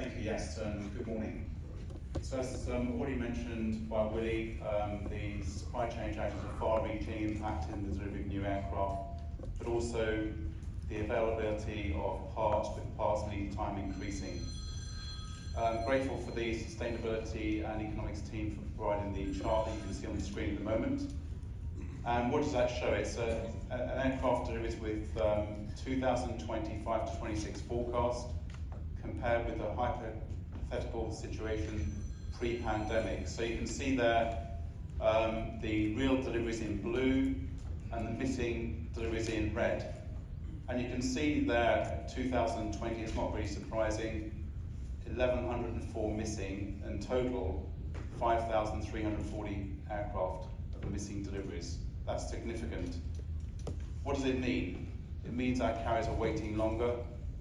Thank you, yes, good morning. So as already mentioned by Willie, the supply chain challenges are far-reaching, impacting the delivery of new aircraft, but also the availability of parts, with parts lead time increasing. Grateful for the sustainability and economics team for providing the chart that you can see on the screen at the moment. And what does that show? It's an aircraft deliveries with 2025 to 26 forecast compared with a hypothetical situation pre-pandemic. So you can see there the real deliveries in blue and the missing deliveries in red. And you can see there 2020 is not really surprising, 1,104 missing, and total 5,340 aircraft of missing deliveries. That's significant. What does it mean? It means our carriers are waiting longer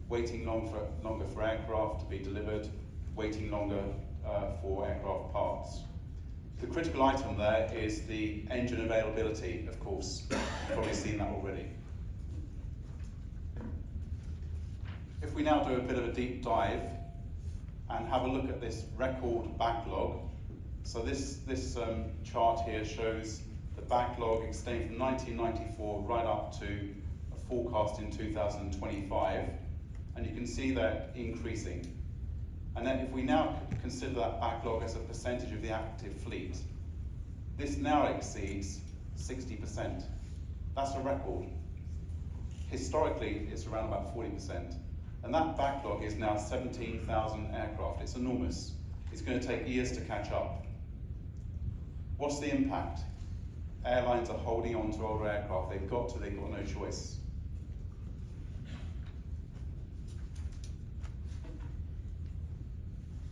for aircraft to be delivered, waiting longer for aircraft parts. The critical item there is the engine availability, of course. You've probably seen that already. If we now do a bit of a deep dive and have a look at this record backlog. So this chart here shows the backlog extending from 1994 right up to a forecast in 2025, and you can see that increasing. And then if we now consider that backlog as a percentage of the active fleet, this now exceeds 60%. That's a record. Historically, it's around about 40%. And that backlog is now 17,000 aircraft. It's enormous. It's going to take years to catch up. What's the impact? Airlines are holding on to older aircraft. They've got no choice.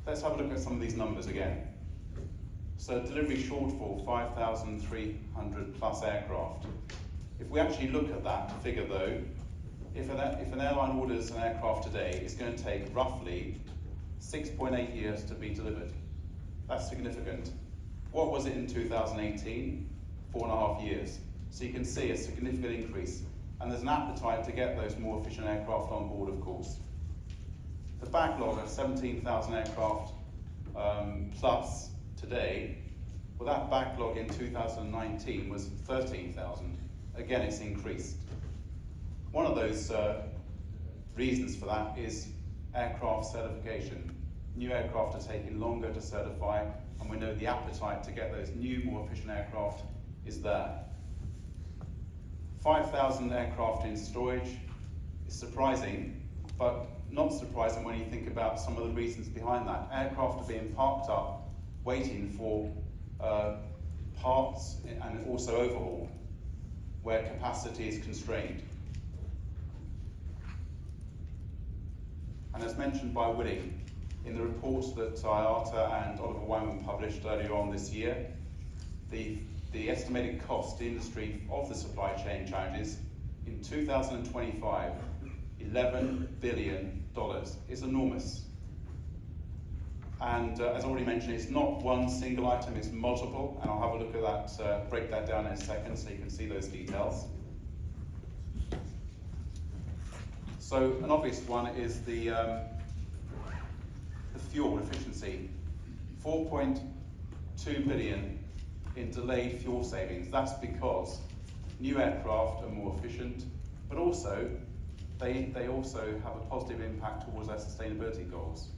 Let's have a look at some of these numbers again. So delivery shortfall, 5,300 plus aircraft. If we actually look at that figure though, if an airline orders an aircraft today, it's going to take roughly 6.8 years to be delivered. That's significant. What was it in 2018? 4.5 years. So you can see a significant increase. And there's an appetite to get those more efficient aircraft on board, of course. The backlog of 17,000 aircraft plus today, well, that backlog in 2019 was 13,000. Again, it's increased. One of those reasons for that is aircraft certification. New aircraft are taking longer to certify, and we know the appetite to get those new, more efficient aircraft is there. 5,000 aircraft in storage is surprising, but not surprising when you think about some of the reasons behind that. Aircraft are being parked up, waiting for parts and also overhaul, where capacity is constrained. And as mentioned by Willie, in the reports that IATA and Oliver Wyman published earlier on this year, the estimated cost to industry of the supply chain challenges in 2025, $11 billion. It's enormous. And as already mentioned, it's not one single item, it's multiple, and I'll have a look at that, break that down in a second so you can see those details. So an obvious one is the fuel efficiency. 4.2 billion in delayed fuel savings. That's because new aircraft are more efficient, but also they also have a positive impact towards our sustainability goals.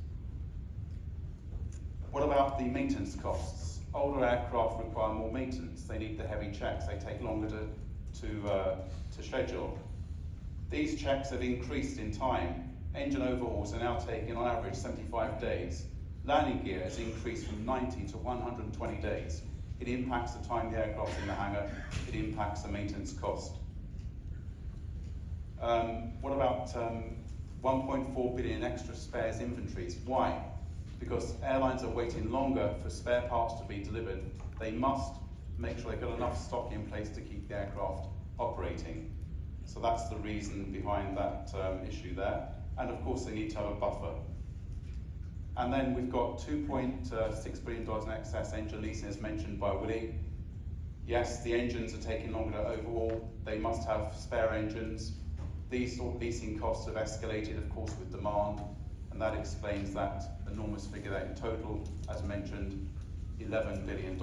What about the maintenance costs? Older aircraft require more maintenance. They need the heavy checks. They take longer to schedule. These checks have increased in time. Engine overhauls are now taking on average 75 days. Landing gear has increased from 90 to 120 days. It impacts the time the aircraft's in the hangar. It impacts the maintenance cost. What about 1.4 billion extra spares inventories? Why? Because airlines are waiting longer for spare parts to be delivered. They must make sure they've got enough stock in place to keep the aircraft operating. So that's the reason behind that issue there. And of course, they need to have a buffer. And then we've got $2.6 billion in excess engine leasing, as mentioned by Willie. Yes, the engines are taking longer to overhaul. They must have spare engines. These sort of leasing costs have escalated, of course, with demand, and that explains that enormous figure that in total, as mentioned, $11 billion.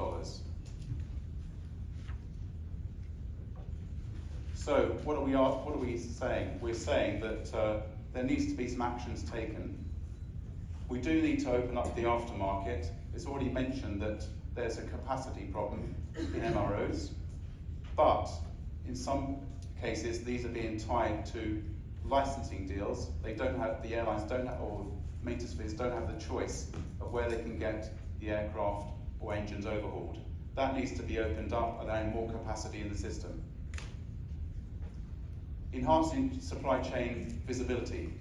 So what are we saying? We're saying that there needs to be some actions taken. We do need to open up the aftermarket. It's already mentioned that there's a capacity problem in MROs, but in some cases these are being tied to licensing deals. They don't have, the airlines don't have, or maintenance providers don't have the choice of where they can get the aircraft or engines overhauled. That needs to be opened up, allowing more capacity in the system. Enhancing supply chain visibility.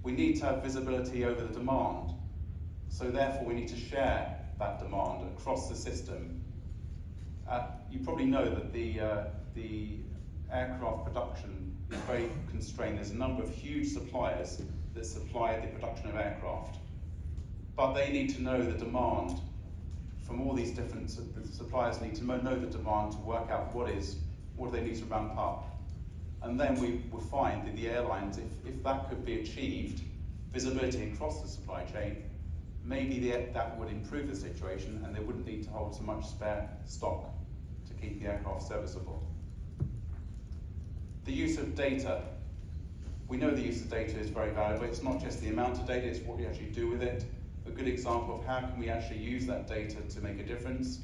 We need to have visibility over the demand, so therefore we need to share that demand across the system. You probably know that the aircraft production is very constrained. There's a number of huge suppliers that supply the production of aircraft, but they need to know the demand from all these different suppliers. Need to know the demand to work out what do they need to ramp up. And then we will find that the airlines, if that could be achieved, visibility across the supply chain, maybe that would improve the situation and they wouldn't need to hold so much spare stock to keep the aircraft serviceable. The use of data. We know the use of data is very valuable. It's not just the amount of data, it's what we actually do with it. A good example of how can we actually use that data to make a difference.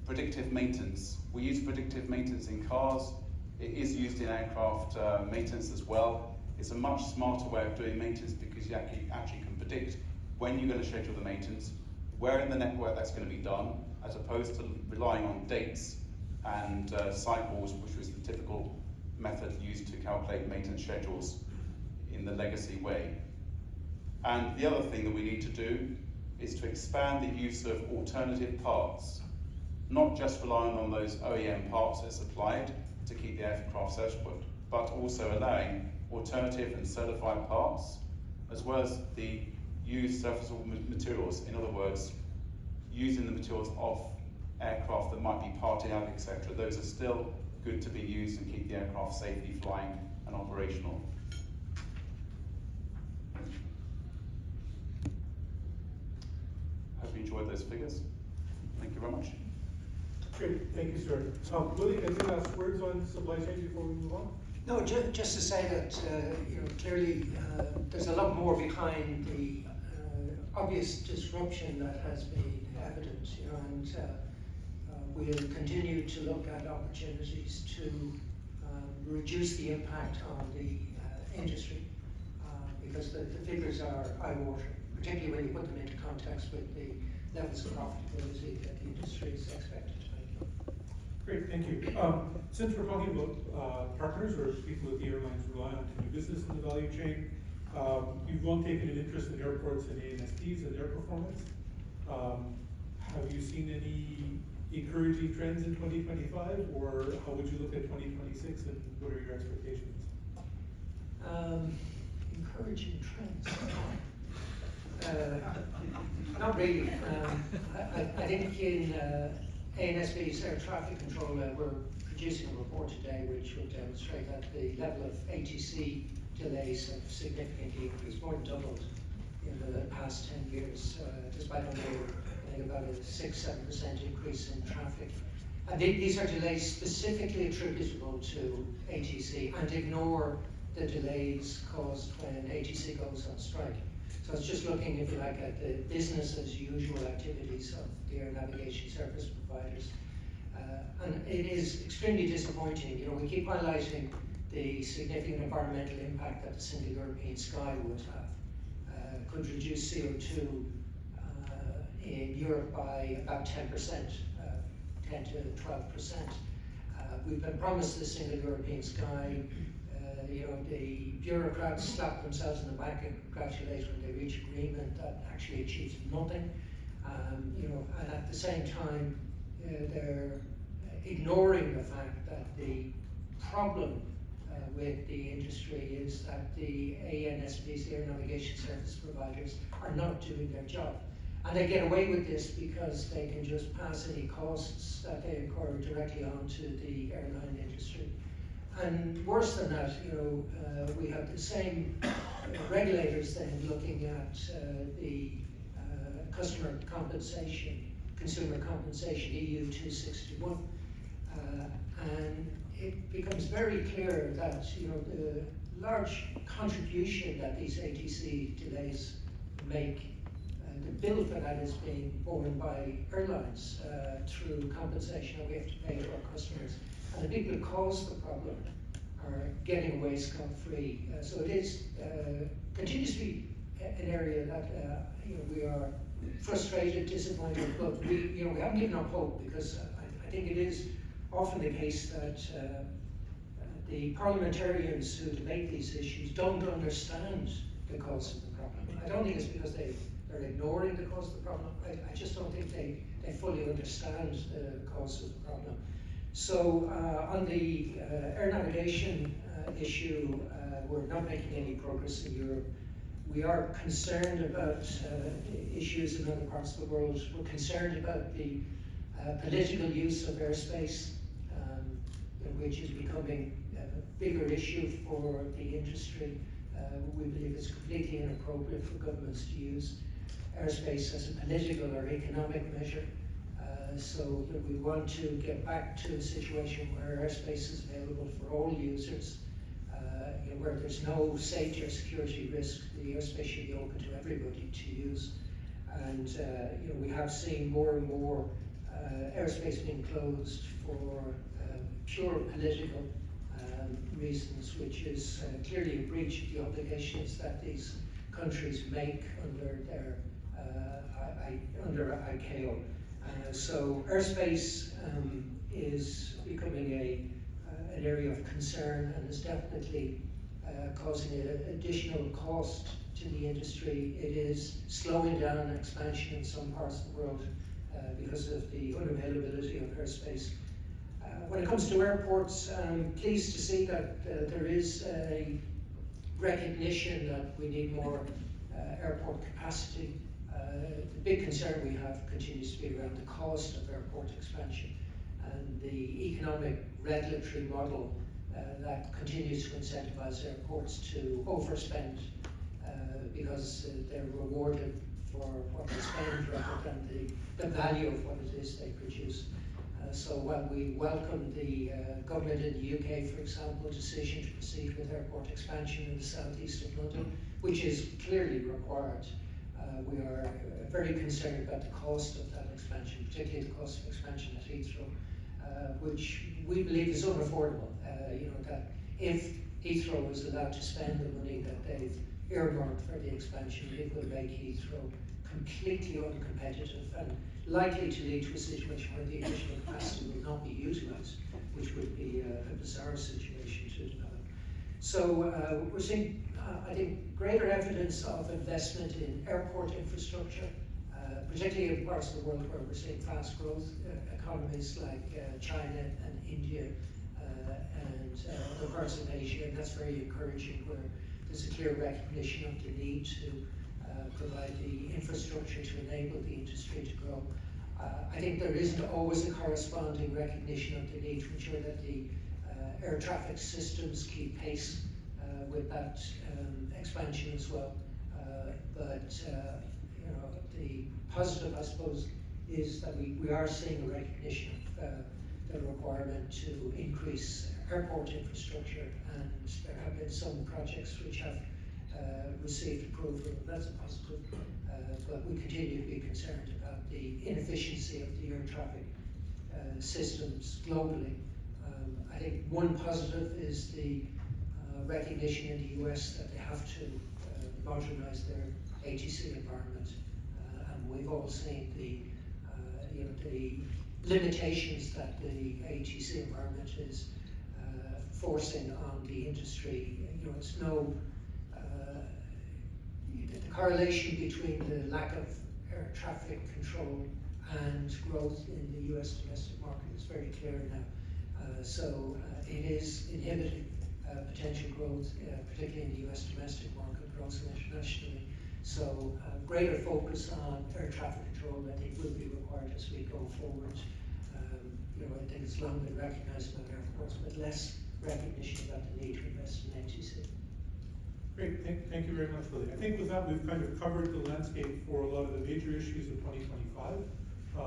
Predictive maintenance. We use predictive maintenance in cars. It is used in aircraft maintenance as well. It's a much smarter way of doing maintenance because you actually can predict when you're going to schedule the maintenance, where in the network that's going to be done, as opposed to relying on dates and cycles, which was the typical method used to calculate maintenance schedules in the legacy way. And the other thing that we need to do is to expand the use of alternative parts, not just relying on those OEM parts that are supplied to keep the aircraft serviceable, but also allowing alternative and certified parts, as well as the used serviceable materials. In other words, using the materials of aircraft that might be parted out, etc. Those are still good to be used and keep the aircraft safely flying and operational. Hope you enjoyed those figures. Thank you very much. Great, thank you, Stuart. Willie, any last words on supply chain before we move on? No, just to say that clearly there's a lot more behind the obvious disruption that has been evident, and we'll continue to look at opportunities to reduce the impact on the industry because the figures are eye-watering, particularly when you put them into context with the levels of profitability that the industry is expected to make. Great, thank you. Since we're talking about partners or people that the airlines rely on to do business in the value chain, you've long taken an interest in airports and ANSPs and their performance. Have you seen any encouraging trends in 2025, or how would you look at 2026, and what are your expectations? Encouraging trends. Not really. I think in ANSP's air traffic control, we're producing a report today which will demonstrate that the level of ATC delays have significantly increased, more than doubled in the past 10 years, despite only I think about a 6-7% increase in traffic. And these are delays specifically attributable to ATC and ignore the delays caused when ATC goes on strike. So it's just looking, if you like, at the business as usual activities of the air navigation service providers. And it is extremely disappointing. You know, we keep highlighting the significant environmental impact that the single European sky would have. Could reduce CO2 in Europe by about 10%, 10 to 12%. We've been promised the single European sky. The bureaucrats slap themselves in the back and congratulate when they reach agreement that actually achieves nothing. And at the same time, they're ignoring the fact that the problem with the industry is that the ANSPs, the air navigation service providers, are not doing their job. And they get away with this because they can just pass any costs that they incur directly onto the airline industry. And worse than that, we have the same regulators then looking at the customer compensation, consumer compensation EU 261, and it becomes very clear that the large contribution that these ATC delays make, the bill for that is being borne by airlines through compensation that we have to pay to our customers, and the people who cause the problem are getting away scot-free. So it is continues to be an area that we are frustrated, disappointed, but we haven't given up hope, because I think it is often the case that the parliamentarians who debate these issues don't understand the cause of the problem. I don't think it's because they're ignoring the cause of the problem. I just don't think they fully understand the cause of the problem. So on the air navigation issue, we're not making any progress in Europe. We are concerned about issues in other parts of the world. We're concerned about the political use of airspace, which is becoming a bigger issue for the industry. We believe it's completely inappropriate for governments to use airspace as a political or economic measure. So we want to get back to a situation where airspace is available for all users, where there's no safety or security risk. The airspace should be open to everybody to use. And we have seen more and more airspace being closed for pure political reasons, which is clearly a breach of the obligations that these countries make under their under ICAO. So airspace is becoming an area of concern, and is definitely causing an additional cost to the industry. It is slowing down expansion in some parts of the world because of the unavailability of airspace. When it comes to airports, I'm pleased to see that there is a recognition that we need more airport capacity. The big concern we have continues to be around the cost of airport expansion and the economic regulatory model that continues to incentivize airports to overspend because they're rewarded for what they spend rather than the value of what it is they produce. So while we welcome the government in the UK, for example, decision to proceed with airport expansion in the southeast of London, which is clearly required, we are very concerned about the cost of that expansion, particularly the cost of expansion at Heathrow, which we believe is unaffordable. That if Heathrow is allowed to spend the money that they've earmarked for the expansion, it will make Heathrow completely uncompetitive and likely to lead to a situation where the additional capacity will not be utilised, which would be a bizarre situation to develop. So we're seeing, I think, greater evidence of investment in airport infrastructure, particularly in parts of the world where we're seeing fast growth, economies like China and India and other parts of Asia, and that's very encouraging, where there's a clear recognition of the need to provide the infrastructure to enable the industry to grow. I think there isn't always a corresponding recognition of the need to ensure that the air traffic systems keep pace with that expansion as well. But the positive, I suppose, is that we are seeing a recognition of the requirement to increase airport infrastructure, and there have been some projects which have received approval. That's a positive, but we continue to be concerned about the inefficiency of the air traffic systems globally. I think one positive is the recognition in the US that they have to modernize their ATC environment, and we've all seen the limitations that the ATC environment is forcing on the industry. It's no the correlation between the lack of air traffic control and growth in the US domestic market is very clear now. So it is inhibiting potential growth, particularly in the US domestic market, but also internationally. So greater focus on air traffic control, I think, will be required as we go forward. I think it's long been recognised about airports, but less recognition about the need to invest in ATC. Great, thank you very much, Willie. I think with that, we've kind of covered the landscape for a lot of the major issues of 2025.